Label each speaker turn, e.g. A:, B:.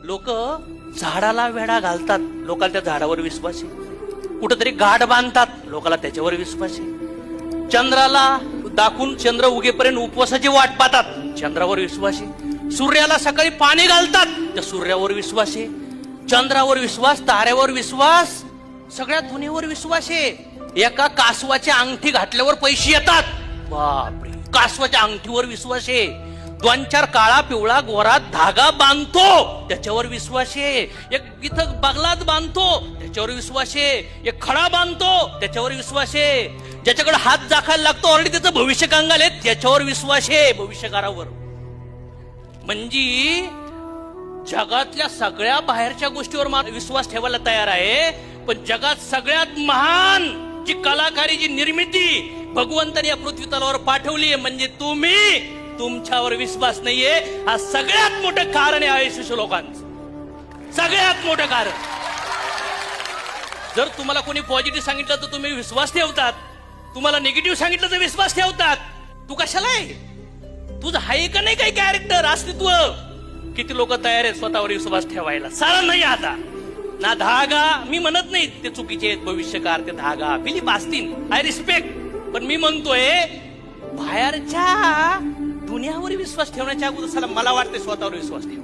A: लोक झाडाला वेढा घालतात, लोकांना त्या झाडावर विश्वास आहे. कुठेतरी गाठ बांधतात, लोकांना त्याच्यावर विश्वास आहे. चंद्राला दाखवून चंद्र उगेपर्यंत उपवासाची वाट पाहतात, चंद्रावर विश्वास आहे. सूर्याला सकाळी पाणी घालतात, त्या सूर्यावर विश्वास आहे. चंद्रावर विश्वास, ताऱ्यावर विश्वास, सगळ्या दुनियेवर विश्वास आहे. एका कासवाची अंगठी घातल्यावर पैसे येतात, बापरे, कासवाच्या अंगठीवर विश्वास आहे. 2-4 काळा पिवळा गोरा धागा बांधतो, त्याच्यावर विश्वास आहे. एक इथं बगलात बांधतो, त्याच्यावर विश्वास आहे. एक खडा बांधतो, त्याच्यावर विश्वास आहे. ज्याच्याकडे हात दाखायला लागतो ऑलरेडी त्याचं भविष्य कंगाल आहे, त्याच्यावर विश्वास आहे, भविष्यकारावर. म्हणजे जगातल्या सगळ्या बाहेरच्या गोष्टीवर विश्वास ठेवायला तयार आहे, पण जगात सगळ्यात महान जी कलाकारी, जी निर्मिती भगवंताने या पृथ्वी तलावर पाठवली आहे, म्हणजे तुम्ही, तुमच्यावर विश्वास नाहीये. हा सगळ्यात मोठं कारण आहे शिशु लोकांचं, सगळ्यात मोठं कारण. जर तुम्हाला कोणी पॉझिटिव्ह सांगितलं तर तुम्ही विश्वास ठेवतात, तुम्हाला निगेटिव्ह सांगितलं तर विश्वास ठेवतात. तू कशाला आहे? तुझं आहे का नाही काही कॅरेक्टर, अस्तित्व? किती लोक तयार आहेत स्वतःवर विश्वास ठेवायला? सारा नाही आता ना धागा. मी म्हणत नाही ते चुकीचे आहेत भविष्यकार, ते धागा बिलीफ असतील, आय रिस्पेक्ट, पण मी म्हणतोय बाहेरच्या दुनियावर विश्वास ठेवण्याच्या अगोदर मला वाटतं स्वतःवर विश्वास ठेवा.